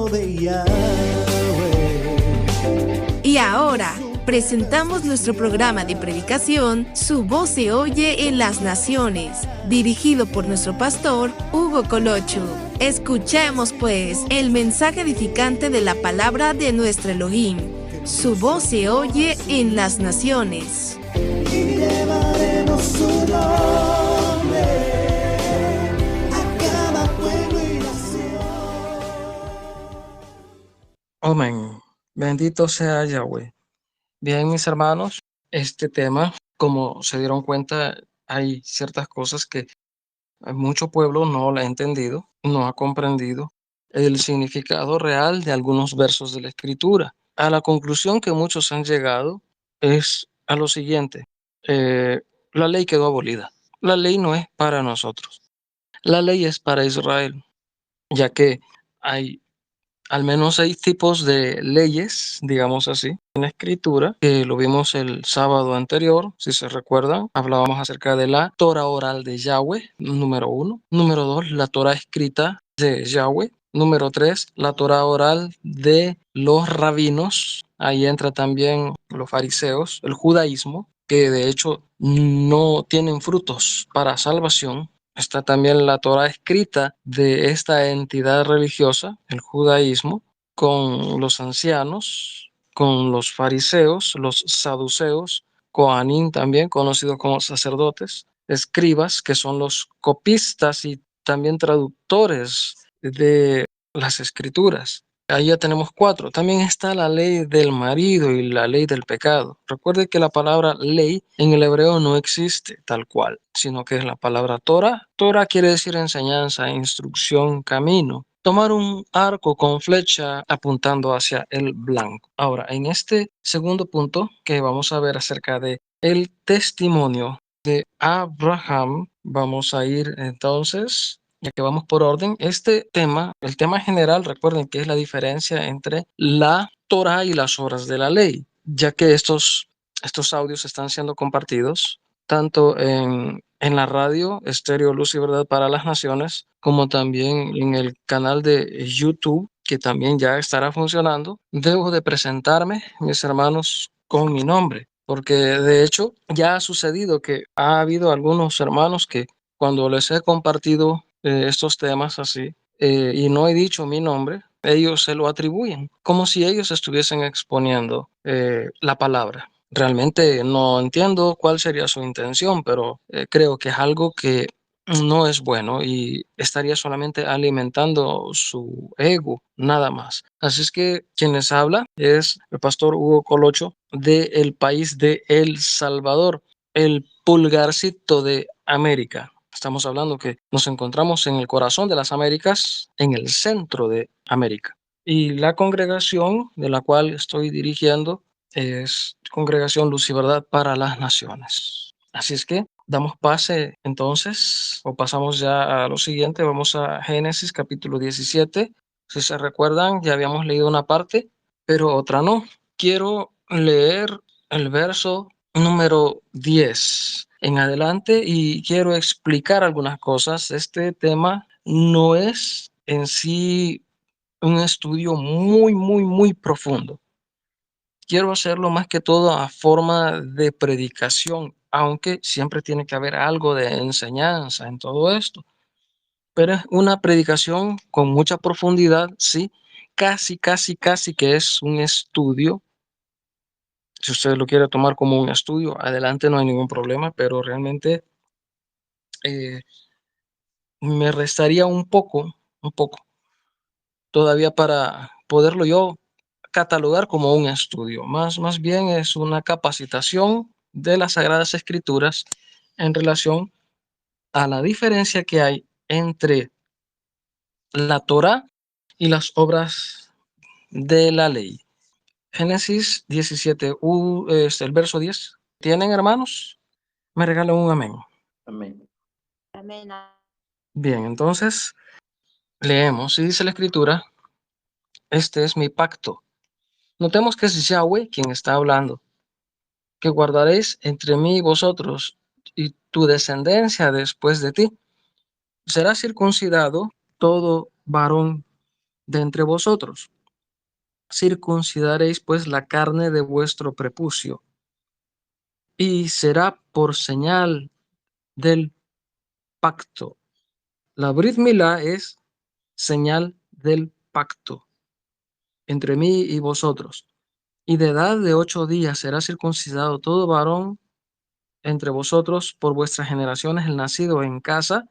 de Yahweh. Y ahora presentamos nuestro programa de predicación, Su voz se oye en las naciones, dirigido por nuestro pastor Hugo Colocho. Escuchemos pues el mensaje edificante de la palabra de nuestro Elohim. Su voz se oye en las naciones. Y llevaremos su nombre a cada pueblo y nación. Amén. Bendito sea Yahweh. Bien, mis hermanos, este tema, como se dieron cuenta, hay ciertas cosas que mucho pueblo no lo ha entendido, no ha comprendido el significado real de algunos versos de la Escritura. A la conclusión que muchos han llegado es a lo siguiente: la ley quedó abolida. La ley no es para nosotros. La ley es para Israel, ya que hay al menos 6 tipos de leyes, digamos así, en la Escritura, que lo vimos el sábado anterior, si se recuerdan. Hablábamos acerca de la Torah oral de Yahweh, número 1. Número 2, la Torah escrita de Yahweh. Número 3, la Torah oral de los rabinos. Ahí entra también los fariseos, el judaísmo, que de hecho no tienen frutos para salvación. Está también la Torah escrita de esta entidad religiosa, el judaísmo, con los ancianos, con los fariseos, los saduceos, Coanín también, conocidos como sacerdotes, escribas, que son los copistas y también traductores de las escrituras. Ahí ya tenemos 4. También está la ley del marido y la ley del pecado. Recuerde que la palabra ley en el hebreo no existe tal cual, sino que es la palabra Torah. Torah quiere decir enseñanza, instrucción, camino. Tomar un arco con flecha apuntando hacia el blanco. Ahora, en este segundo punto que vamos a ver acerca de el testimonio de Abraham, vamos a ir entonces, ya que vamos por orden, este tema, el tema general, recuerden que es la diferencia entre la Torah y las obras de la ley, ya que estos audios están siendo compartidos tanto en la radio Estéreo Luz y Verdad para las Naciones, como también en el canal de YouTube, que también ya estará funcionando. Debo de presentarme, mis hermanos, con mi nombre, porque de hecho ya ha sucedido que ha habido algunos hermanos que cuando les he compartido estos temas así y no he dicho mi nombre, ellos se lo atribuyen como si ellos estuviesen exponiendo la palabra. Realmente no entiendo cuál sería su intención, pero creo que es algo que no es bueno y estaría solamente alimentando su ego, nada más. Así es que quien les habla es el pastor Hugo Colocho del país de El Salvador, el pulgarcito de América. Estamos hablando que nos encontramos en el corazón de las Américas, en el centro de América. Y la congregación de la cual estoy dirigiendo es Congregación Luz y Verdad para las Naciones. Así es que damos pase entonces, o pasamos ya a lo siguiente. Vamos a Génesis capítulo 17. Si se recuerdan, ya habíamos leído una parte, pero otra no. Quiero leer el verso número 10 en adelante y quiero explicar algunas cosas. Este tema no es en sí un estudio muy profundo. Quiero hacerlo más que todo a forma de predicación, aunque siempre tiene que haber algo de enseñanza en todo esto. Pero es una predicación con mucha profundidad, sí, casi que es un estudio. Si usted lo quiere tomar como un estudio, adelante, no hay ningún problema, pero realmente me restaría un poco todavía para poderlo yo catalogar como un estudio. Más bien es una capacitación de las Sagradas Escrituras en relación a la diferencia que hay entre la Torá y las obras de la ley. Génesis 17, el verso 10. ¿Tienen, hermanos? Me regalan un amén. Amén. Amén. Bien, entonces leemos y dice la Escritura: este es mi pacto. Notemos que es Yahweh quien está hablando, que guardaréis entre mí y vosotros y tu descendencia después de ti. Será circuncidado todo varón de entre vosotros. Circuncidaréis pues la carne de vuestro prepucio, y será por señal del pacto. La Brit Milá es señal del pacto entre mí y vosotros. Y de edad de 8 días será circuncidado todo varón entre vosotros por vuestras generaciones, el nacido en casa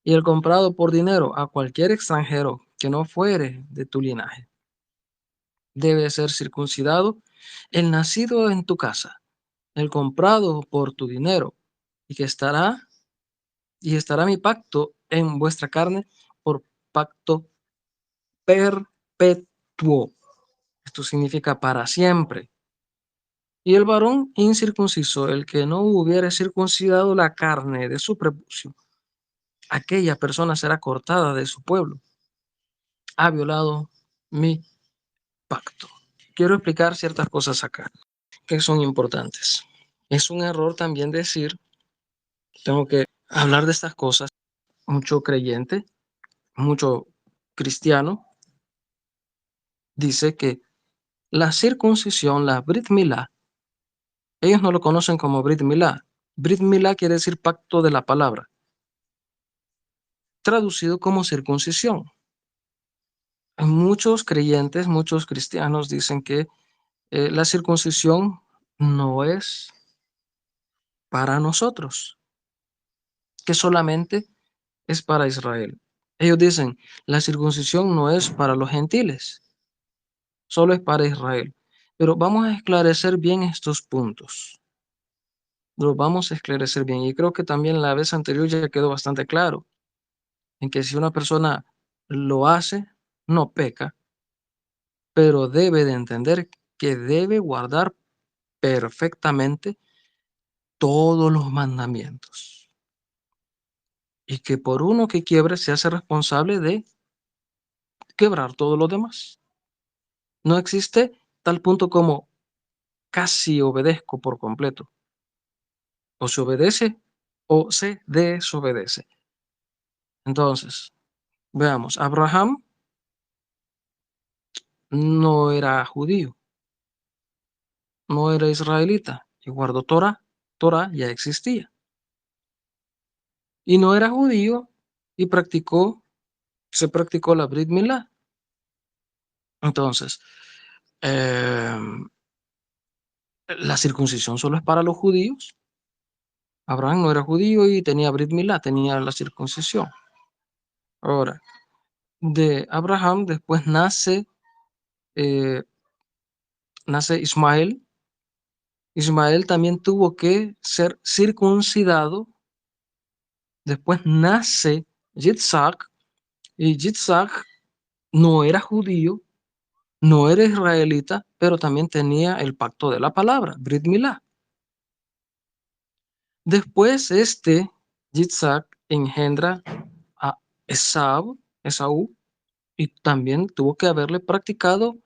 y el comprado por dinero a cualquier extranjero que no fuere de tu linaje. Debe ser circuncidado el nacido en tu casa, el comprado por tu dinero, y que estará mi pacto en vuestra carne por pacto perpetuo. Esto significa para siempre. Y el varón incircunciso, el que no hubiere circuncidado la carne de su prepucio, aquella persona será cortada de su pueblo. Ha violado mi pacto. Quiero explicar ciertas cosas acá que son importantes. Es un error también decir, tengo que hablar de estas cosas, mucho creyente, mucho cristiano, dice que la circuncisión, la Brit Milá, ellos no lo conocen como Brit Milá. Brit Milá quiere decir pacto de la palabra, traducido como circuncisión. Muchos creyentes, muchos cristianos dicen que la circuncisión no es para nosotros, que solamente es para Israel. Ellos dicen, la circuncisión no es para los gentiles, solo es para Israel. Pero vamos a esclarecer bien estos puntos. Los vamos a esclarecer bien. Y creo que también la vez anterior ya quedó bastante claro en que si una persona lo hace, no peca, pero debe de entender que debe guardar perfectamente todos los mandamientos. Y que por uno que quiebre se hace responsable de quebrar todos los demás. No existe tal punto como casi obedezco por completo. O se obedece o se desobedece. Entonces, veamos, Abraham no era judío, no era israelita y guardó Torah. Torah ya existía. Y no era judío y se practicó la Brit Milá. Entonces, eh, la circuncisión solo es para los judíos. Abraham no era judío y tenía Brit Milá, tenía la circuncisión. Ahora, de Abraham después eh, nace Ismael. Ismael también tuvo que ser circuncidado. Después nace Yitzhak, y Yitzhak no era judío, no era israelita, pero también tenía el pacto de la palabra, Brit Milá. Después Yitzhak engendra a Esaú, y también tuvo que haberle practicado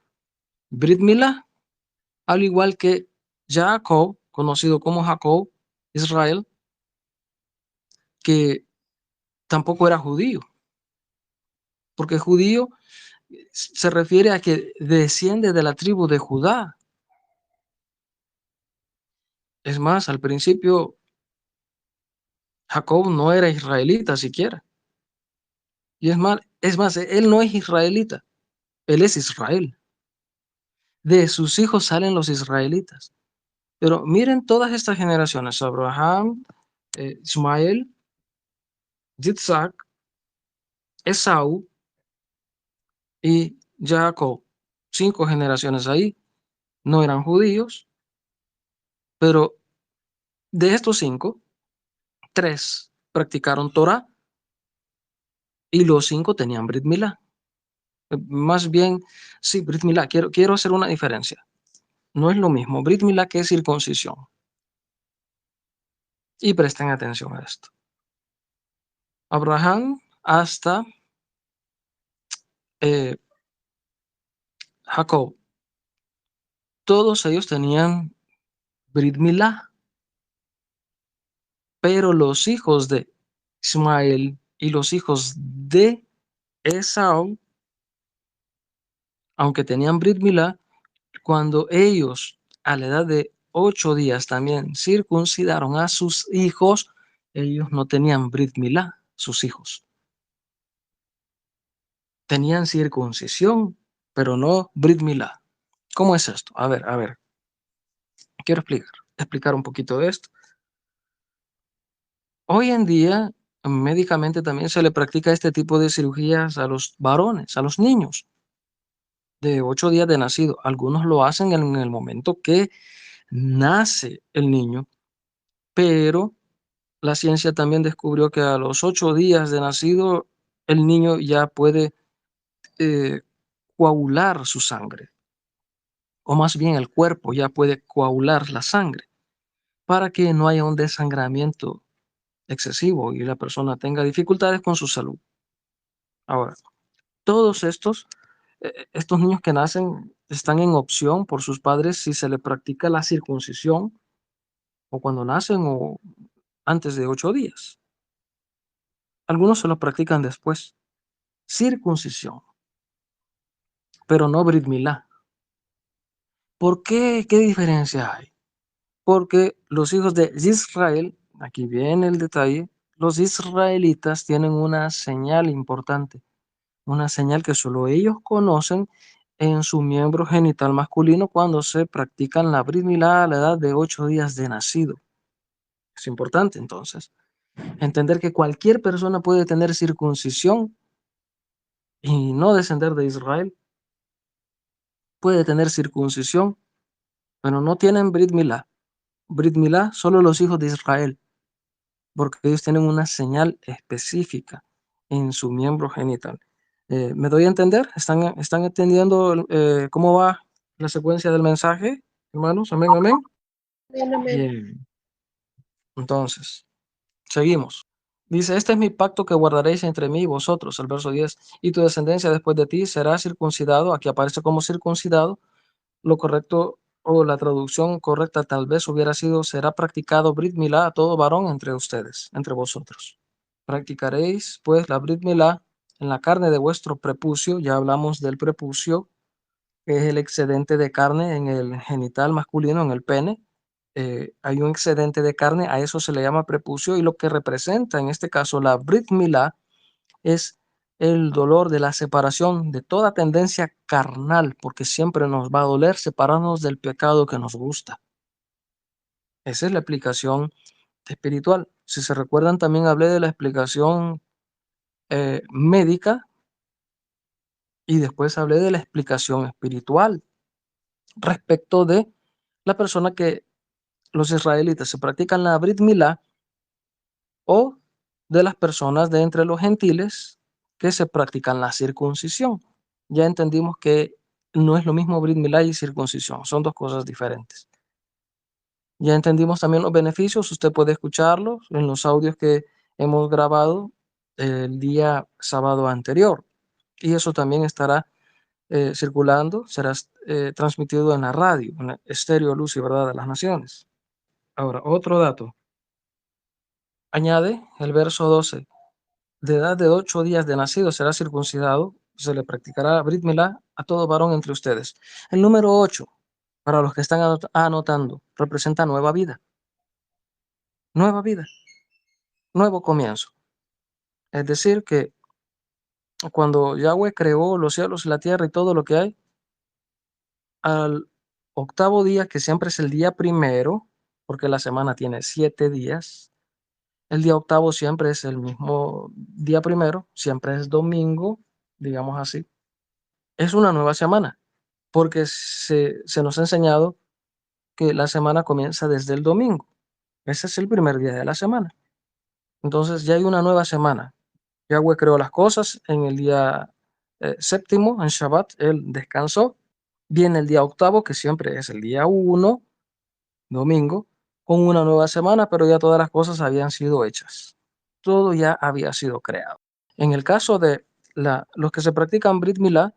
Brit Milá, al igual que Jacob, conocido como Jacob, Israel, que tampoco era judío, porque judío se refiere a que desciende de la tribu de Judá. Es más, al principio Jacob no era israelita siquiera. Y es más, él no es israelita, él es Israel. De sus hijos salen los israelitas. Pero miren todas estas generaciones: Abraham, Ismael, Yitzhak, Esaú y Jacob. 5 generaciones ahí. No eran judíos, pero de estos 5, 3 practicaron Torah y los 5 tenían Brit Milá. Más bien, sí, Brit Milá, quiero hacer una diferencia. No es lo mismo Brit Milá que circuncisión. Y presten atención a esto. Abraham hasta Jacob, todos ellos tenían Brit Milá, pero los hijos de Ismael y los hijos de Esaú aunque tenían Brit Milá, cuando ellos a la edad de 8 días también circuncidaron a sus hijos, ellos no tenían Brit Milá, sus hijos. Tenían circuncisión, pero no Brit Milá. ¿Cómo es esto? A ver. Quiero explicar un poquito de esto. Hoy en día, médicamente también se le practica este tipo de cirugías a los varones, a los niños de 8 días de nacido. Algunos lo hacen en el momento que nace el niño, pero la ciencia también descubrió que a los 8 días de nacido el niño ya puede eh, coagular su sangre, o más bien el cuerpo ya puede coagular la sangre para que no haya un desangramiento excesivo y la persona tenga dificultades con su salud. Ahora, todos estos niños que nacen están en opción por sus padres si se le practica la circuncisión o cuando nacen o antes de 8 días. Algunos se lo practican después. Circuncisión, pero no Brit Milá. ¿Por qué? ¿Qué diferencia hay? Porque los hijos de Israel, aquí viene el detalle, los israelitas tienen una señal importante, una señal que solo ellos conocen en su miembro genital masculino cuando se practican la Brit Milá a la edad de 8 días de nacido. Es importante entonces entender que cualquier persona puede tener circuncisión y no descender de Israel, puede tener circuncisión, pero no tienen Brit Milá. Brit Milá solo los hijos de Israel, porque ellos tienen una señal específica en su miembro genital. ¿Me doy a entender? ¿Están entendiendo cómo va la secuencia del mensaje, hermanos? Amén, amén. Bien, entonces, seguimos. Dice, este es mi pacto que guardaréis entre mí y vosotros, el verso 10, y tu descendencia después de ti será circuncidado, aquí aparece como circuncidado, lo correcto o la traducción correcta tal vez hubiera sido, será practicado Brit Milá a todo varón entre ustedes, entre vosotros. Practicaréis pues la Brit Milá en la carne de vuestro prepucio, ya hablamos del prepucio, que es el excedente de carne en el genital masculino, en el pene. Hay un excedente de carne, a eso se le llama prepucio, y lo que representa en este caso la Brit Milá es el dolor de la separación de toda tendencia carnal, porque siempre nos va a doler separarnos del pecado que nos gusta. Esa es la explicación espiritual. Si se recuerdan, también hablé de la explicación médica y después hablé de la explicación espiritual respecto de la persona que los israelitas se practican la Brit Milá o de las personas de entre los gentiles que se practican la circuncisión. Ya entendimos que no es lo mismo Brit Milá y circuncisión, son dos cosas diferentes. Ya entendimos también los beneficios, usted puede escucharlos en los audios que hemos grabado el día sábado anterior. Y eso también estará circulando, será transmitido en la radio, en la Estéreo Luz y Verdad de las Naciones. Ahora, otro dato. Añade el verso 12. De edad de 8 días de nacido será circuncidado, se le practicará Brit Milá a todo varón entre ustedes. El número 8, para los que están anotando, representa nueva vida, nuevo comienzo. Es decir, que cuando Yahweh creó los cielos y la tierra y todo lo que hay, al octavo día, que siempre es el día primero, porque la semana tiene 7 días, el día octavo siempre es el mismo día primero, siempre es domingo, digamos así. Es una nueva semana, porque se nos ha enseñado que la semana comienza desde el domingo. Ese es el primer día de la semana. Entonces ya hay una nueva semana. Yahweh creó las cosas en el día séptimo, en Shabbat, él descansó. Viene el día octavo, que siempre es el día 1, domingo, con una nueva semana, pero ya todas las cosas habían sido hechas. Todo ya había sido creado. En el caso de los que se practican Brit Milá,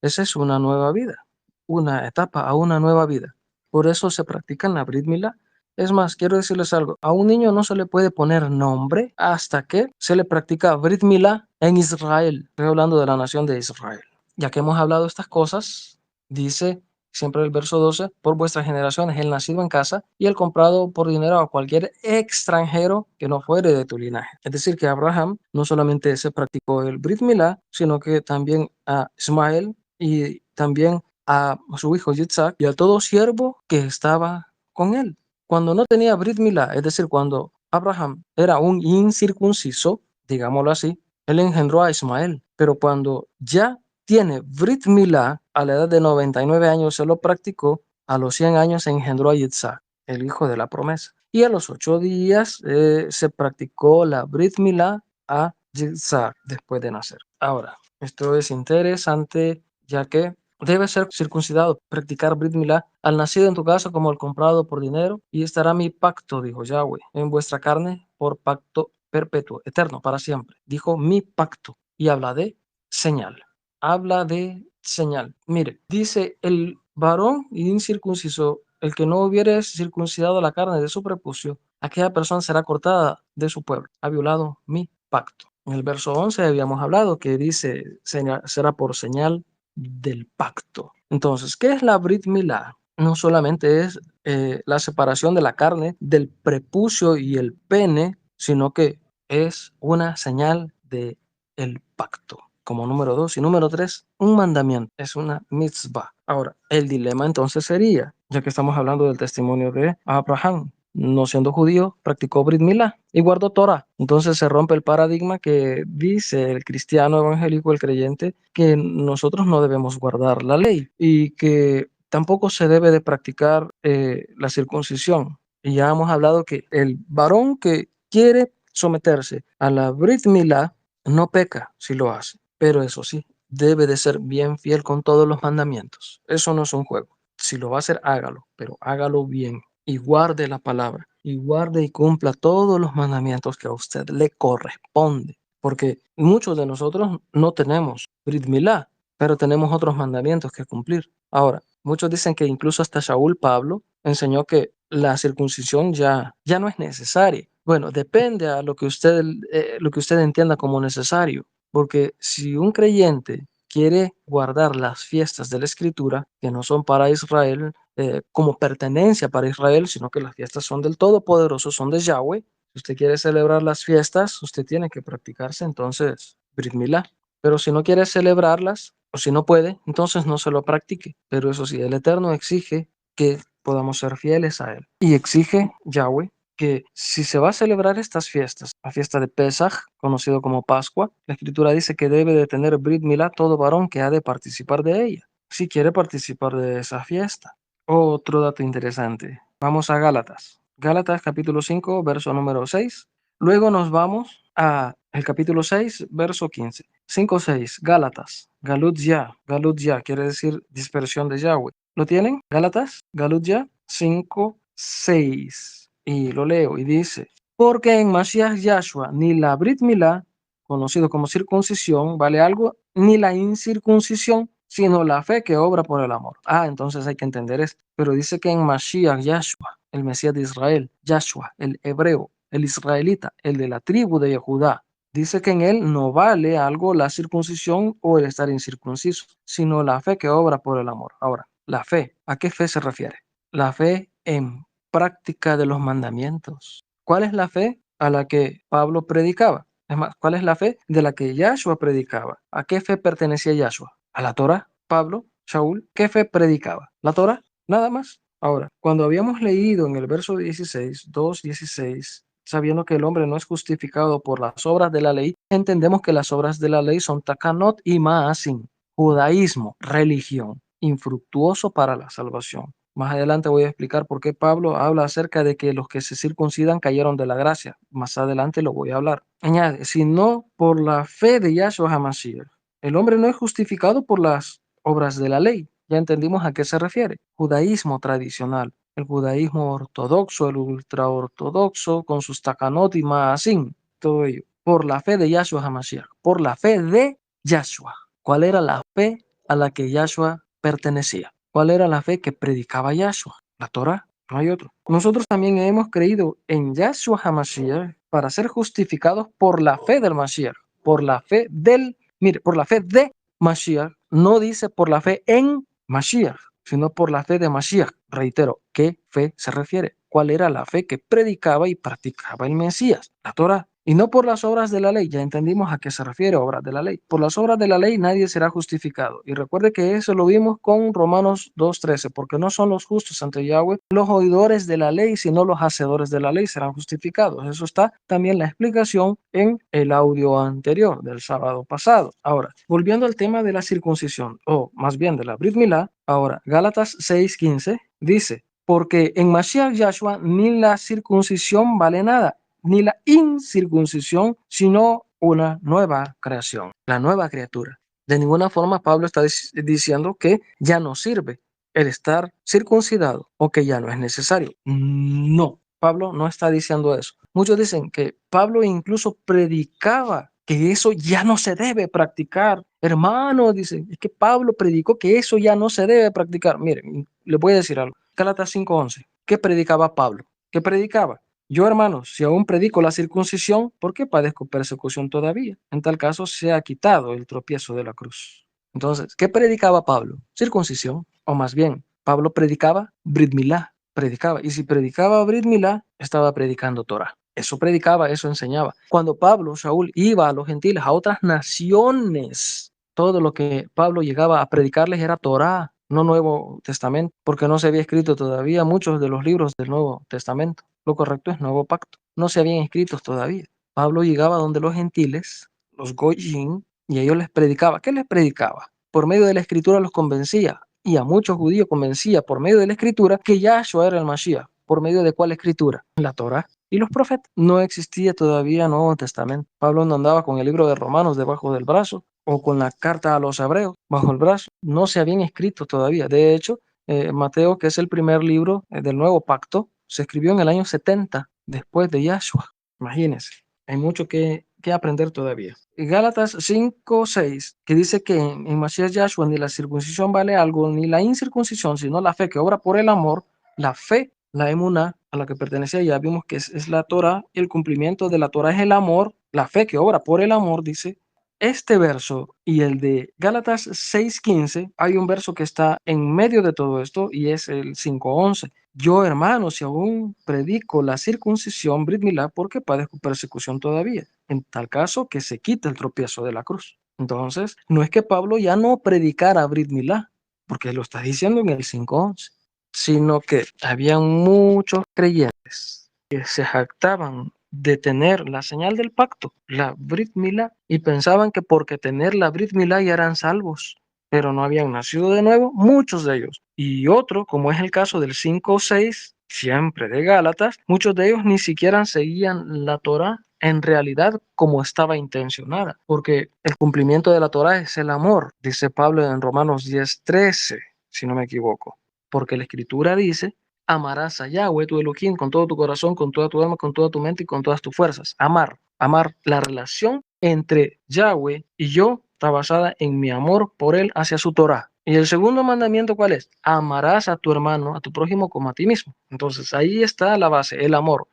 esa es una nueva vida, una etapa a una nueva vida. Por eso se practican la Brit Milá. Es más, quiero decirles algo, a un niño no se le puede poner nombre hasta que se le practica Brit Milá en Israel. Estoy hablando de la nación de Israel. ya que hemos hablado de estas cosas, dice siempre el verso 12, por vuestras generaciones, el nacido en casa y el comprado por dinero a cualquier extranjero que no fuere de tu linaje. Es decir, que Abraham no solamente se practicó el Brit Milá, sino que también a Ismael y también a su hijo Yitzhak y a todo siervo que estaba con él. Cuando no tenía Brit Milá, es decir, cuando Abraham era un incircunciso, digámoslo así, él engendró a Ismael, pero cuando ya tiene Brit Milá, a la edad de 99 años se lo practicó, a los 100 años se engendró a Yitzhak, el hijo de la promesa. Y a los 8 días se practicó la Brit Milá a Yitzhak después de nacer. Ahora, esto es interesante ya que debe ser circuncidado, practicar Brit Milá al nacido en tu casa como el comprado por dinero, y estará mi pacto, dijo Yahweh, en vuestra carne por pacto perpetuo, eterno, para siempre. Dijo mi pacto y habla de señal. Habla de señal. Mire, dice el varón incircunciso, el que no hubiere circuncidado la carne de su prepucio, aquella persona será cortada de su pueblo. Ha violado mi pacto. En el verso 11 habíamos hablado que dice será por señal del pacto. Entonces, ¿qué es la Brit Milá? No solamente es la separación de la carne del prepucio y el pene, sino que es una señal de el pacto, como número 2. Y número 3, un mandamiento, es una mitzvah. Ahora, el dilema entonces sería, ya que estamos hablando del testimonio de Abraham, no siendo judío, practicó Brit Milá y guardó Torah. Entonces se rompe el paradigma que dice el cristiano evangélico, el creyente, que nosotros no debemos guardar la ley y que tampoco se debe de practicar la circuncisión. Y ya hemos hablado que el varón que quiere someterse a la Brit Milá no peca si lo hace, pero eso sí, debe de ser bien fiel con todos los mandamientos. Eso no es un juego. Si lo va a hacer, hágalo, pero hágalo bien y guarde la palabra y guarde y cumpla todos los mandamientos que a usted le corresponde, porque muchos de nosotros no tenemos Brit Milá, pero tenemos otros mandamientos que cumplir. Ahora, muchos dicen que incluso hasta Shaul Pablo enseñó que la circuncisión ya no es necesaria. Bueno, depende a lo que usted entienda como necesario, porque si un creyente quiere guardar las fiestas de la Escritura, que no son para Israel, como pertenencia para Israel, sino que las fiestas son del Todopoderoso, son de Yahweh. Si usted quiere celebrar las fiestas, usted tiene que practicarse entonces Brit Milá. Pero si no quiere celebrarlas, o si no puede, entonces no se lo practique. Pero eso sí, el Eterno exige que podamos ser fieles a Él. Y exige Yahweh que si se va a celebrar estas fiestas, la fiesta de Pesaj, conocido como Pascua, la Escritura dice que debe de tener Brit Milá todo varón que ha de participar de ella, si quiere participar de esa fiesta. Otro dato interesante. Vamos a Gálatas. Gálatas capítulo 5, verso número 6. Luego nos vamos a el capítulo 6, verso 15. 5:6, Gálatas. Galut ya quiere decir dispersión de Yahweh. ¿Lo tienen? Gálatas, Galut ya 5:6. Y lo leo y dice, porque en Mashiach Yahshua ni la Brit Milá, conocido como circuncisión, vale algo, ni la incircuncisión, sino la fe que obra por el amor. Entonces hay que entender esto. Pero dice que en Mashiach Yahshua, el Mesías de Israel, Yahshua, el hebreo, el israelita, el de la tribu de Judá, dice que en él no vale algo la circuncisión o el estar incircunciso, sino la fe que obra por el amor. Ahora, la fe, ¿a qué fe se refiere? La fe en práctica de los mandamientos. ¿Cuál es la fe a la que Pablo predicaba? Es más, ¿cuál es la fe de la que Yahshua predicaba? ¿A qué fe pertenecía Yahshua? ¿A la Torah? Pablo, Shaul, ¿qué fe predicaba? ¿La Torah? Nada más. Ahora, cuando habíamos leído en el verso 16, 2:16, sabiendo que el hombre no es justificado por las obras de la ley, entendemos que las obras de la ley son takanot y maasim, judaísmo, religión, infructuoso para la salvación. Más adelante voy a explicar por qué Pablo habla acerca de que los que se circuncidan cayeron de la gracia. Más adelante lo voy a hablar. Añade, sino por la fe de Yahshua HaMashiach. El hombre no es justificado por las obras de la ley. Ya entendimos a qué se refiere. Judaísmo tradicional, el judaísmo ortodoxo, el ultraortodoxo, con sus takanot y maasim, todo ello. Por la fe de Yahshua HaMashiach, por la fe de Yahshua. ¿Cuál era la fe a la que Yahshua pertenecía? ¿Cuál era la fe que predicaba Yahshua? La Torah, no hay otro. Nosotros también hemos creído en Yahshua HaMashiach para ser justificados por la fe del Mashiach, por la fe de Mashiach, no dice por la fe en Mashiach, sino por la fe de Mashiach. Reitero, ¿qué fe se refiere? ¿Cuál era la fe que predicaba y practicaba el Mesías? La Torá. Y no por las obras de la ley. Ya entendimos a qué se refiere obras de la ley. Por las obras de la ley nadie será justificado. Y recuerde que eso lo vimos con Romanos 2:13, porque no son los justos ante Yahweh los oidores de la ley, sino los hacedores de la ley serán justificados. Eso está también la explicación en el audio anterior del sábado pasado. Ahora, volviendo al tema de la circuncisión, o más bien de la Brit Milá, ahora, Gálatas 6:15 dice, porque en Mashiach Yahshua ni la circuncisión vale nada, ni la incircuncisión, sino una nueva creación, la nueva criatura. De ninguna forma Pablo está diciendo que ya no sirve el estar circuncidado o que ya no es necesario. No, Pablo no está diciendo eso. Muchos dicen que Pablo incluso predicaba que eso ya no se debe practicar. Hermano, dicen, es que Pablo predicó que eso ya no se debe practicar. Miren, les voy a decir algo. Gálatas 5:11. ¿Qué predicaba Pablo? ¿Qué predicaba? Yo, hermanos, si aún predico la circuncisión, ¿por qué padezco persecución todavía? En tal caso, se ha quitado el tropiezo de la cruz. Entonces, ¿qué predicaba Pablo? Circuncisión, o más bien, Pablo predicaba Brit Milá, predicaba. Y si predicaba Brit Milá, estaba predicando Torah. Eso predicaba, eso enseñaba. Cuando Pablo, Saúl, iba a los gentiles, a otras naciones, todo lo que Pablo llegaba a predicarles era Torah, no Nuevo Testamento, porque no se había escrito todavía muchos de los libros del Nuevo Testamento. Lo correcto es Nuevo Pacto. No se habían escrito todavía. Pablo llegaba donde los gentiles, los goyim, y ellos les predicaba. ¿Qué les predicaba? Por medio de la escritura los convencía, y a muchos judíos convencía por medio de la escritura que Yahshua era el Mashiach. ¿Por medio de cuál escritura? La Torah y los profetas. No existía todavía Nuevo Testamento. Pablo no andaba con el libro de Romanos debajo del brazo o con la carta a los hebreos bajo el brazo. No se habían escrito todavía. De hecho, Mateo, que es el primer libro del Nuevo Pacto, se escribió en el año 70 después de Yahshua. Imagínense, hay mucho que aprender todavía. Y Gálatas 5:6, que dice que en Mashiach Yahshua ni la circuncisión vale algo, ni la incircuncisión, sino la fe que obra por el amor, la fe, la emuná, a la que pertenecía, ya vimos que es la Torah, el cumplimiento de la Torah es el amor, la fe que obra por el amor, dice. Este verso y el de Gálatas 6:15, hay un verso que está en medio de todo esto y es el 5:11. Yo, hermano, si aún predico la circuncisión, Brit Milá, porque padezco persecución todavía. En tal caso, que se quite el tropiezo de la cruz. Entonces, no es que Pablo ya no predicara Brit Milá, porque lo está diciendo en el 5:11, sino que había muchos creyentes que se jactaban de tener la señal del pacto, la Brit Milá, y pensaban que porque tener la Brit Milá ya eran salvos, pero no habían nacido de nuevo, muchos de ellos. Y otro, como es el caso del 5:6, siempre de Gálatas, muchos de ellos ni siquiera seguían la Torá en realidad como estaba intencionada, porque el cumplimiento de la Torá es el amor, dice Pablo en Romanos 10:13, si no me equivoco, porque la Escritura dice: amarás a Yahweh, tu Elohim, con todo tu corazón, con toda tu alma, con toda tu mente y con todas tus fuerzas. Amar. La relación entre Yahweh y yo está basada en mi amor por él hacia su Torah. Y el segundo mandamiento, ¿cuál es? Amarás a tu hermano, a tu prójimo como a ti mismo. Entonces ahí está la base, el amor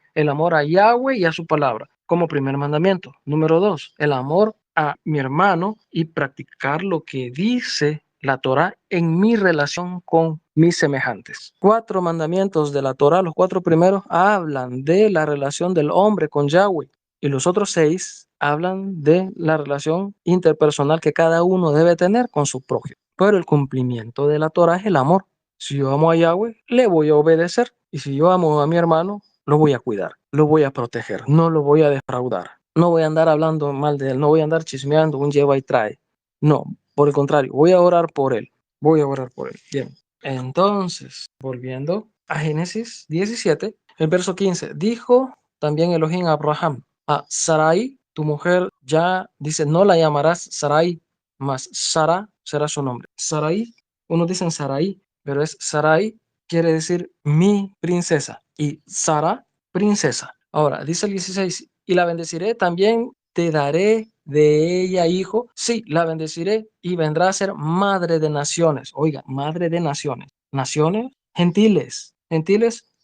a Yahweh y a su palabra, como primer mandamiento. Número 2, el amor a mi hermano y practicar lo que dice la Torah en mi relación con mis semejantes. 4 mandamientos de la Torah, los 4 primeros hablan de la relación del hombre con Yahweh y los otros 6 hablan de la relación interpersonal que cada uno debe tener con su prójimo. Pero el cumplimiento de la Torah es el amor. Si yo amo a Yahweh, le voy a obedecer, y si yo amo a mi hermano, lo voy a cuidar, lo voy a proteger, no lo voy a defraudar. No voy a andar hablando mal de él, no voy a andar chismeando un lleva y trae. No, por el contrario, voy a orar por él. Voy a orar por él. Bien. Entonces, volviendo a Génesis 17, el verso 15. Dijo también Elohim a Abraham: a Sarai, tu mujer, ya dice, no la llamarás Sarai, mas Sara será su nombre. Sarai, unos dicen Sarai, pero es Sarai, quiere decir mi princesa. Y Sara, princesa. Ahora, dice el 16, y la bendeciré también, te daré de ella hijo, sí, la bendeciré y vendrá a ser madre de naciones. Oiga, madre de naciones. Naciones, gentiles,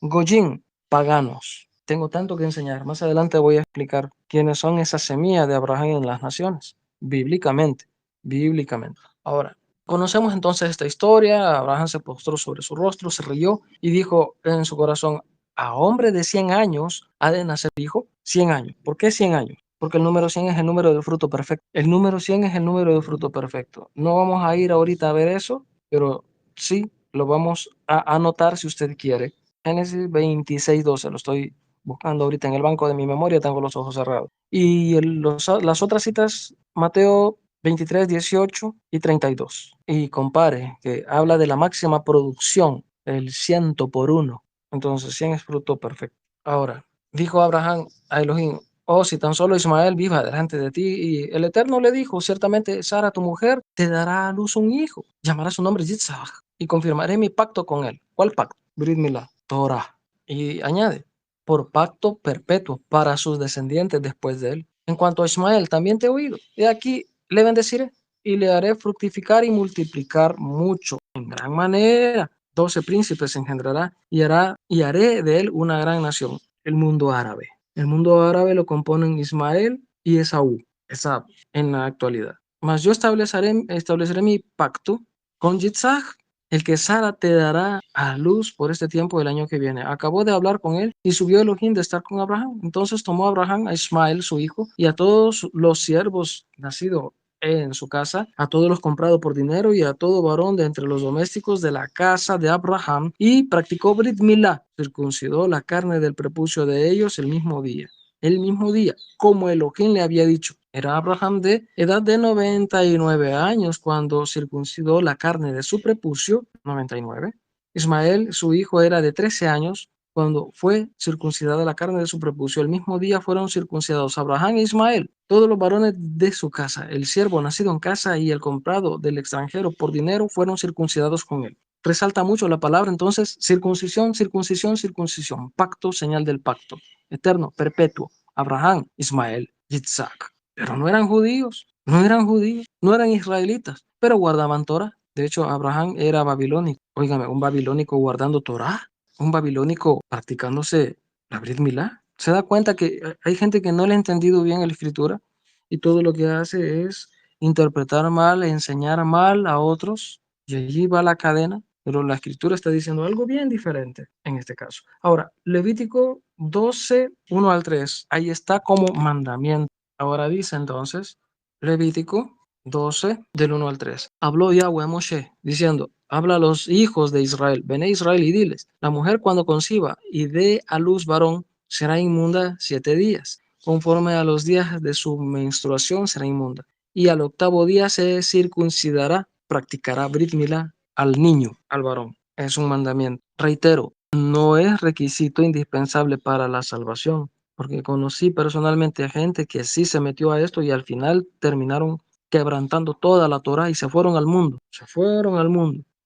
goyim, paganos. Tengo tanto que enseñar. Más adelante voy a explicar quiénes son esas semillas de Abraham en las naciones, bíblicamente. Ahora, Conocemos entonces esta historia. Abraham se postró sobre su rostro, se rió y dijo en su corazón: a hombre de 100 años ha de nacer hijo. 100 años. ¿Por qué 100 años? Porque el número 100 es el número del fruto perfecto. El número 100 es el número del fruto perfecto. No vamos a ir ahorita a ver eso, pero sí lo vamos a anotar si usted quiere. Génesis 26:12, lo estoy buscando ahorita en el banco de mi memoria, tengo los ojos cerrados. Y las otras citas, Mateo 23, 18 y 32. Y compare, que habla de la máxima producción, el 100 por 1. Entonces 100 es fruto perfecto. Ahora, dijo Abraham a Elohim: oh, si tan solo Ismael viva delante de ti. Y el Eterno le dijo: ciertamente Sara, tu mujer, te dará a luz un hijo. Llamará su nombre Yitzhak y confirmaré mi pacto con él. ¿Cuál pacto? Brit Milá, Torah. Y añade: por pacto perpetuo para sus descendientes después de él. En cuanto a Ismael, también te he oído. He aquí, le bendeciré y le haré fructificar y multiplicar mucho, en gran manera. 12 príncipes engendrará y haré de él una gran nación. El mundo árabe. El mundo árabe lo componen Ismael y Esaú, en la actualidad. Mas yo estableceré mi pacto con Yitzhak, el que Sara te dará a luz por este tiempo del año que viene. Acabó de hablar con él y subió Elohim de estar con Abraham. Entonces tomó Abraham a Ismael, su hijo, y a todos los siervos nacidos en su casa, a todos los comprados por dinero y a todo varón de entre los domésticos de la casa de Abraham, y practicó Brit Milá, circuncidó la carne del prepucio de ellos el mismo día, como Elohim le había dicho. Era Abraham de edad de 99 años cuando circuncidó la carne de su prepucio, 99. Ismael, su hijo, era de 13 años cuando fue circuncidada la carne de su prepucio. El mismo día fueron circuncidados Abraham e Ismael, todos los varones de su casa. El siervo nacido en casa y el comprado del extranjero por dinero fueron circuncidados con él. Resalta mucho la palabra entonces: circuncisión, circuncisión, circuncisión. Pacto, señal del pacto. Eterno, perpetuo. Abraham, Ismael, Yitzhak. Pero no eran judíos, no eran israelitas, pero guardaban Torah. De hecho, Abraham era babilónico. Óigame, un babilónico guardando Torah, un babilónico practicándose la Brit Milá. Se da cuenta que hay gente que no le ha entendido bien la escritura y todo lo que hace es interpretar mal, enseñar mal a otros, y allí va la cadena. Pero la escritura está diciendo algo bien diferente en este caso. Ahora, Levítico 12, 1 al 3, ahí está como mandamiento. Ahora dice entonces, Levítico 12, del 1 al 3. Habló Yahweh a Moshe, diciendo: habla a los hijos de Israel, ven a Israel y diles: la mujer cuando conciba y dé a luz varón, será inmunda 7 días. Conforme a los días de su menstruación será inmunda. Y al octavo día se circuncidará, practicará Brit Milá al niño, al varón. Es un mandamiento. Reitero, no es requisito indispensable para la salvación, porque conocí personalmente a gente que sí se metió a esto y al final terminaron quebrantando toda la Torá y se fueron al mundo,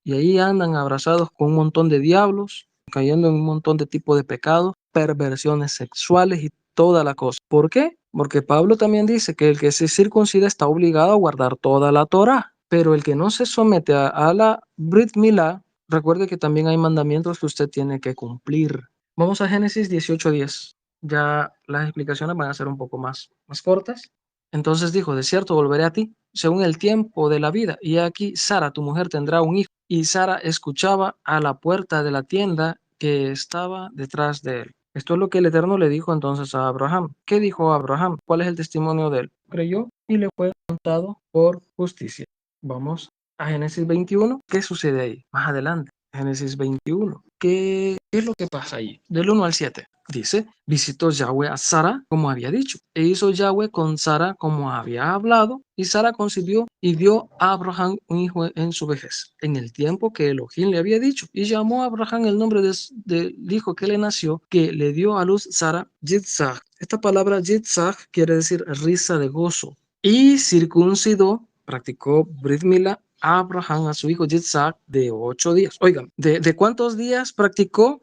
y ahí andan abrazados con un montón de diablos, cayendo en un montón de tipos de pecados, perversiones sexuales y toda la cosa. ¿Por qué? Porque Pablo también dice que el que se circuncida está obligado a guardar toda la Torá, pero el que no se somete a la Brit Milá, recuerde que también hay mandamientos que usted tiene que cumplir. Vamos a Génesis 18:10. Ya las explicaciones van a ser un poco más cortas. Entonces dijo: de cierto volveré a ti según el tiempo de la vida, y aquí Sara tu mujer tendrá un hijo. Y Sara escuchaba a la puerta de la tienda que estaba detrás de él. Esto es lo que el Eterno le dijo entonces a Abraham. ¿Qué dijo Abraham? ¿Cuál es el testimonio de él? Creyó y le fue contado por justicia. Vamos a Génesis 21. ¿Qué sucede ahí? Más adelante, Génesis 21. ¿Qué es lo que pasa ahí? Del 1 al 7. Dice: visitó Yahweh a Sara como había dicho, e hizo Yahweh con Sara como había hablado, y Sara concibió y dio a Abraham un hijo en su vejez, en el tiempo que Elohim le había dicho, y llamó a Abraham el nombre del hijo que le nació, que le dio a luz Sara, Yitzhak. Esta palabra Yitzhak quiere decir risa de gozo. Y circuncidó, practicó Brit Milá a Abraham, a su hijo Yitzhak, de 8 días. Oigan, ¿de cuántos días practicó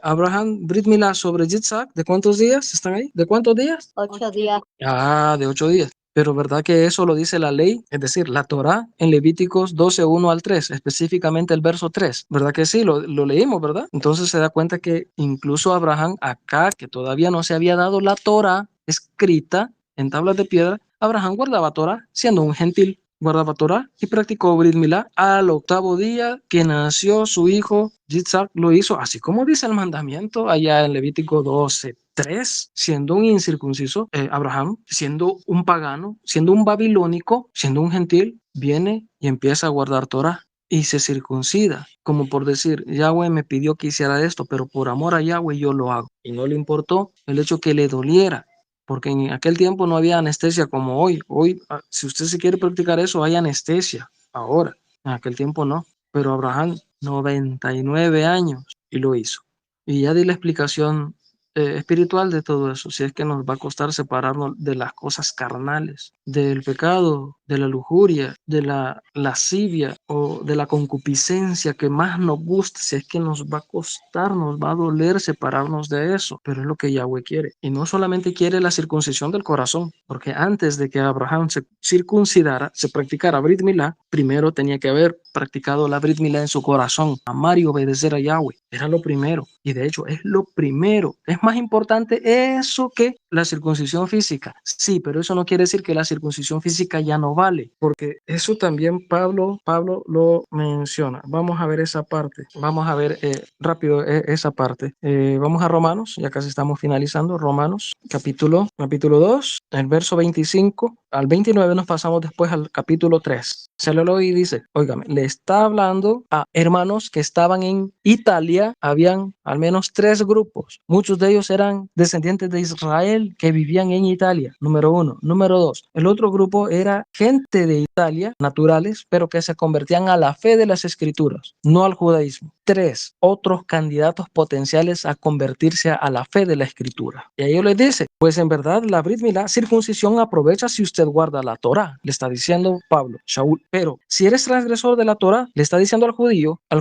Abraham Brit Milá sobre Yitzhak? ¿De cuántos días están ahí? ¿De cuántos días? 8 días. De 8 días. Pero ¿verdad que eso lo dice la ley? Es decir, la Torá en Levíticos 12, 1 al 3, específicamente el verso 3. ¿Verdad que sí? Lo leímos, ¿verdad? Entonces se da cuenta que incluso Abraham, acá, que todavía no se había dado la Torá escrita en tablas de piedra, Abraham guardaba Torá siendo un gentil. guardaba Torah y practicó Brit Milá. Al octavo día que nació su hijo, Yitzhak lo hizo, así como dice el mandamiento allá en Levítico 12:3, siendo un incircunciso, Abraham, siendo un pagano, siendo un babilónico, siendo un gentil, viene y empieza a guardar Torah y se circuncida, como por decir, Yahweh me pidió que hiciera esto, pero por amor a Yahweh yo lo hago. Y no le importó el hecho que le doliera, porque en aquel tiempo no había anestesia como hoy. Hoy, si usted se quiere practicar eso, hay anestesia. Ahora, en aquel tiempo no. Pero Abraham, 99 años, y lo hizo. Y ya di la explicación espiritual de todo eso, si es que nos va a costar separarnos de las cosas carnales, del pecado, de la lujuria, de la lascivia o de la concupiscencia que más nos gusta, si es que nos va a costar, nos va a doler separarnos de eso, pero es lo que Yahweh quiere. Y no solamente quiere la circuncisión del corazón, porque antes de que Abraham se circuncidara, se practicara Brit Milá, primero tenía que haber practicado la Brit Milá en su corazón, amar y obedecer a Yahweh. Era lo primero, y de hecho es lo primero. Es más importante eso que la circuncisión física. Sí, pero eso no quiere decir que la circuncisión física ya no vale, porque eso también Pablo lo menciona. Vamos a ver esa parte, vamos a ver rápido esa parte. Vamos a Romanos, ya casi estamos finalizando. Romanos, capítulo 2, el verso 25 al 29, nos pasamos después al capítulo 3. Se lo leo y dice, óigame, le está hablando a hermanos que estaban en Italia. Habían al menos 3 grupos. Muchos de ellos eran descendientes de Israel que vivían en Italia, número 1. Número 2, el otro grupo era gente de Italia, naturales, pero que se convertían a la fe de las escrituras, no al judaísmo. 3, otros candidatos potenciales a convertirse a la fe de la escritura. Y ahí les dice, pues en verdad la Brit Milá, circuncisión, aprovecha si usted guarda la Torá, le está diciendo Pablo, Shaul. Pero si eres transgresor de la Torá, le está diciendo al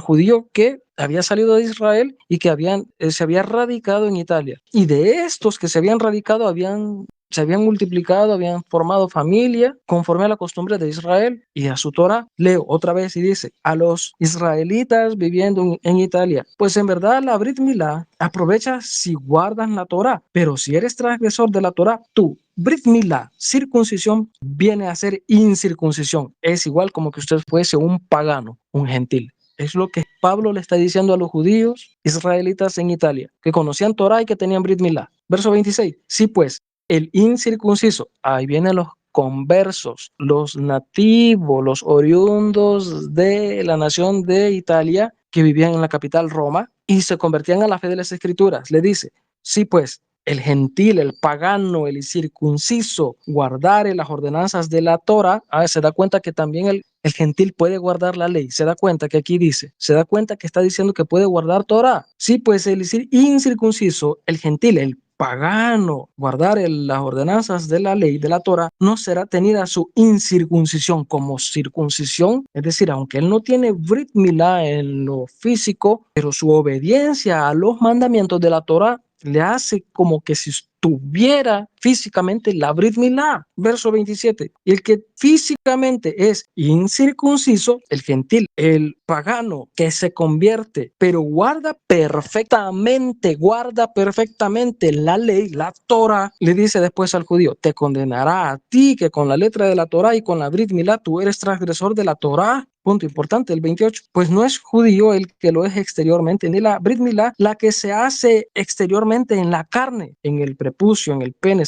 judío que había salido de Israel y que se había radicado en Italia. Y de estos que se habían radicado, se habían multiplicado, habían formado familia conforme a la costumbre de Israel y a su Torah. Leo otra vez y dice, a los israelitas viviendo en Italia, pues en verdad la Brit Milá aprovecha si guardan la Torah, pero si eres transgresor de la Torah, tú, Brit Milá, circuncisión, viene a ser incircuncisión. Es igual como que usted fuese un pagano, un gentil. Es lo que Pablo le está diciendo a los judíos israelitas en Italia, que conocían Torah y que tenían Brit Milá. Verso 26, sí pues, el incircunciso, ahí vienen los conversos, los nativos, los oriundos de la nación de Italia que vivían en la capital Roma y se convertían a la fe de las escrituras. Le dice, sí pues, el gentil, el pagano, el incircunciso, guardare las ordenanzas de la Torah, se da cuenta que también el gentil puede guardar la ley. Se da cuenta que aquí dice, se da cuenta que está diciendo que puede guardar Torah. Sí, pues el incircunciso, el gentil, el pagano, guardar las ordenanzas de la ley, de la Torah, no será tenida su incircuncisión como circuncisión. Es decir, aunque él no tiene Brit Milá en lo físico, pero su obediencia a los mandamientos de la Torah le hace como que si tuviera físicamente la Brit Milá. Verso 27. Y el que físicamente es incircunciso, el gentil, el pagano que se convierte, pero guarda perfectamente la ley, la Torah, le dice después al judío, te condenará a ti que con la letra de la Torah y con la Brit Milá tú eres transgresor de la Torah. Punto importante, el 28. Pues no es judío el que lo es exteriormente, ni la Brit Milá la que se hace exteriormente en la carne, en el prepucio, en el pene,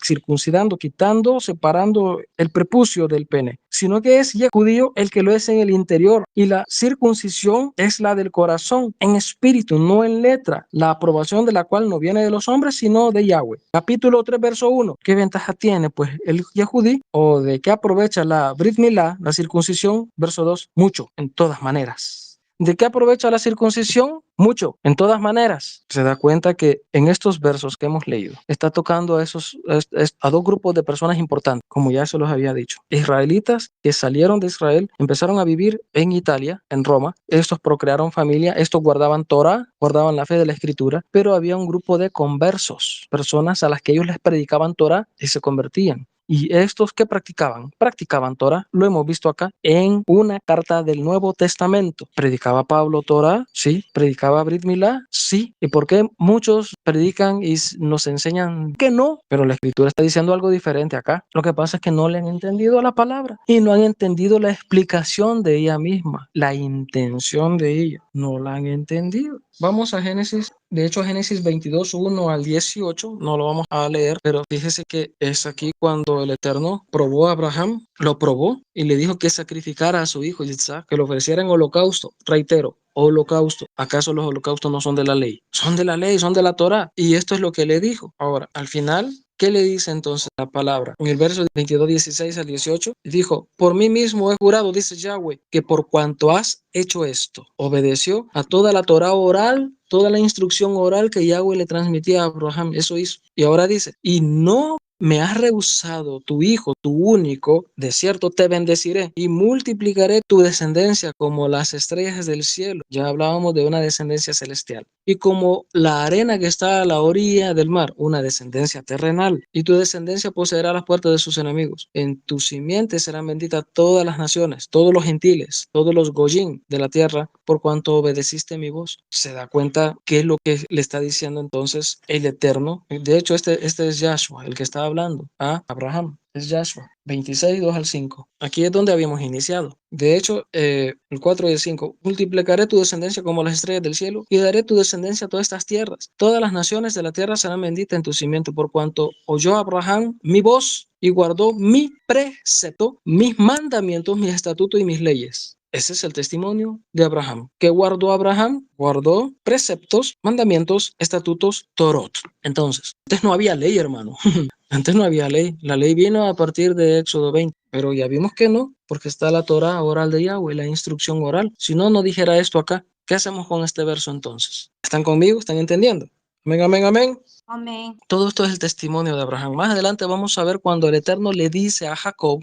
circuncidando, quitando, separando el prepucio del pene, sino que es judío el que lo es en el interior. Y la circuncisión es la del corazón, en espíritu, no en letra, la aprobación de la cual no viene de los hombres, sino de Yahweh. Capítulo 3, verso 1. ¿Qué ventaja tiene pues el Yehudí o de qué aprovecha la Brit Milá, la circuncisión? Verso 2. Mucho, en todas maneras. ¿De qué aprovecha la circuncisión? Mucho, en todas maneras. Se da cuenta que en estos versos que hemos leído está tocando a 2 grupos de personas importantes, como ya se los había dicho. Israelitas que salieron de Israel, empezaron a vivir en Italia, en Roma. Estos procrearon familia, estos guardaban Torah, guardaban la fe de la escritura, pero había un grupo de conversos, personas a las que ellos les predicaban Torah y se convertían. ¿Y estos qué practicaban? Practicaban Torah. Lo hemos visto acá en una carta del Nuevo Testamento. ¿Predicaba Pablo Torah? Sí. ¿Predicaba Brit Milá? Sí. ¿Y por qué muchos predican y nos enseñan que no? Pero la Escritura está diciendo algo diferente acá. Lo que pasa es que no le han entendido la palabra y no han entendido la explicación de ella misma, la intención de ella. No la han entendido. Vamos a Génesis, de hecho Génesis 22, 1 al 18, no lo vamos a leer, pero fíjese que es aquí cuando el Eterno probó a Abraham, lo probó y le dijo que sacrificara a su hijo Isaac, que lo ofreciera en holocausto. Reitero, holocausto. ¿Acaso los holocaustos no son de la ley? Son de la ley, son de la Torá. Y esto es lo que le dijo. Ahora, al final, ¿qué le dice entonces la palabra? En el verso 22, 16 al 18, dijo, por mí mismo he jurado, dice Yahweh, que por cuanto has hecho esto, obedeció a toda la Torá oral, toda la instrucción oral que Yahweh le transmitía a Abraham, eso hizo. Y ahora dice, y no me has rehusado tu hijo, tu único, de cierto te bendeciré y multiplicaré tu descendencia como las estrellas del cielo. Ya hablábamos de una descendencia celestial. Y como la arena que está a la orilla del mar, una descendencia terrenal. Y tu descendencia poseerá las puertas de sus enemigos. En tu simiente serán benditas todas las naciones, todos los gentiles, todos los goyim de la tierra, por cuanto obedeciste mi voz. Se da cuenta qué es lo que le está diciendo entonces el Eterno. De hecho, este es Yahshua, el que está hablando a Abraham. Es Yahshua, 26, 2 al 5. Aquí es donde habíamos iniciado. De hecho, el 4 y el 5. Multiplicaré tu descendencia como las estrellas del cielo y daré tu descendencia a todas estas tierras. Todas las naciones de la tierra serán benditas en tu simiente, por cuanto oyó Abraham mi voz y guardó mi precepto, mis mandamientos, mis estatutos y mis leyes. Ese es el testimonio de Abraham. ¿Qué guardó Abraham? Guardó preceptos, mandamientos, estatutos, Torot. Entonces, antes no había ley, hermano. Antes no había ley. La ley vino a partir de Éxodo 20. Pero ya vimos que no, porque está la Torah oral de Yahweh, la instrucción oral. Si no, no dijera esto acá. ¿Qué hacemos con este verso entonces? ¿Están conmigo? ¿Están entendiendo? Amén, amén, amén. Amén. Todo esto es el testimonio de Abraham. Más adelante vamos a ver cuando el Eterno le dice a Jacob,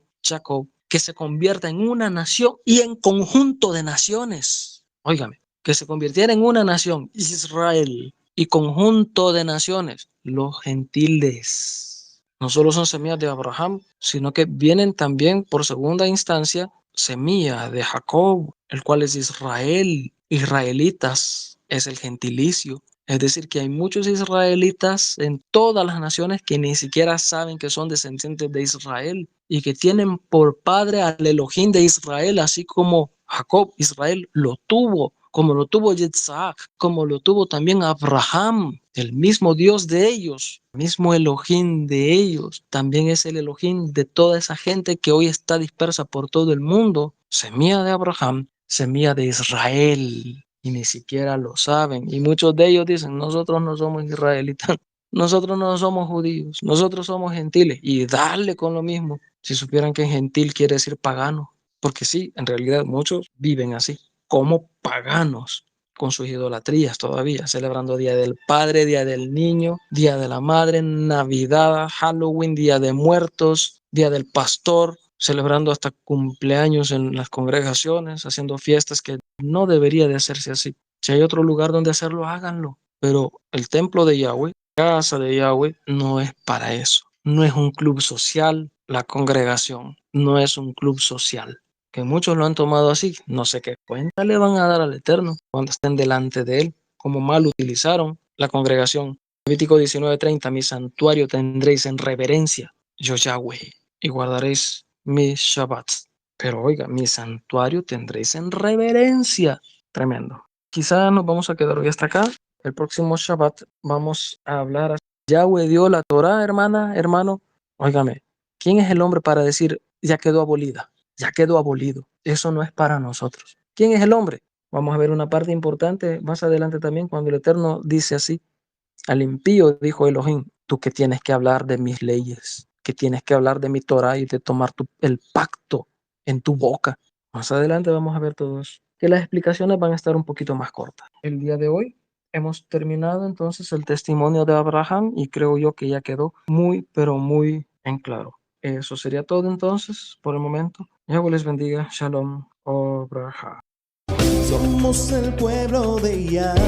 que se convierta en una nación y en conjunto de naciones. Óigame, que se convirtiera en una nación, Israel, y conjunto de naciones, los gentiles. No solo son semillas de Abraham, sino que vienen también por segunda instancia semilla de Jacob, el cual es Israel. Israelitas es el gentilicio. Es decir, que hay muchos israelitas en todas las naciones que ni siquiera saben que son descendientes de Israel y que tienen por padre al Elohim de Israel, así como Jacob, Israel, lo tuvo, como lo tuvo Yitzhak, como lo tuvo también Abraham, el mismo Dios de ellos, el mismo Elohim de ellos, también es el Elohim de toda esa gente que hoy está dispersa por todo el mundo, semilla de Abraham, semilla de Israel. Y ni siquiera lo saben. Y muchos de ellos dicen, nosotros no somos israelitas, nosotros no somos judíos, nosotros somos gentiles. Y darle con lo mismo, si supieran que gentil quiere decir pagano. Porque sí, en realidad muchos viven así, como paganos, con sus idolatrías todavía, celebrando Día del Padre, Día del Niño, Día de la Madre, Navidad, Halloween, Día de Muertos, Día del Pastor, celebrando hasta cumpleaños en las congregaciones, haciendo fiestas que no debería de hacerse así. Si hay otro lugar donde hacerlo, háganlo. Pero el templo de Yahweh, casa de Yahweh, no es para eso. No es un club social, la congregación. No es un club social. Que muchos lo han tomado así. No sé qué cuenta le van a dar al Eterno cuando estén delante de Él. Como mal utilizaron la congregación. Levítico 19:30, mi santuario tendréis en reverencia, yo Yahweh, y guardaréis mis Shabbats. Pero oiga, mi santuario tendréis en reverencia. Tremendo. Quizá nos vamos a quedar hoy hasta acá. El próximo Shabbat vamos a hablar. Yahweh dio la Torah, hermana, hermano. Óigame, ¿quién es el hombre para decir ya quedó abolida? Ya quedó abolido. Eso no es para nosotros. ¿Quién es el hombre? Vamos a ver una parte importante más adelante también cuando el Eterno dice así. Al impío dijo Elohim, tú que tienes que hablar de mis leyes, que tienes que hablar de mi Torah y de tomar el pacto en tu boca. Más adelante vamos a ver todo eso. Que las explicaciones van a estar un poquito más cortas. El día de hoy hemos terminado entonces el testimonio de Abraham y creo yo que ya quedó muy, pero muy en claro. Eso sería todo entonces por el momento. Yahweh les bendiga. Shalom. Obraja. Somos el pueblo de Yahweh.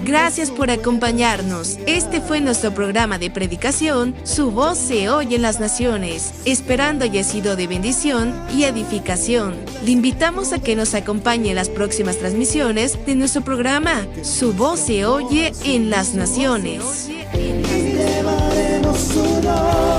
Gracias por acompañarnos. Este fue nuestro programa de predicación, Su voz se oye en las naciones, esperando haya sido de bendición y edificación. Le invitamos a que nos acompañe en las próximas transmisiones de nuestro programa, Su voz se oye en las naciones. Y llevaremos su nombre.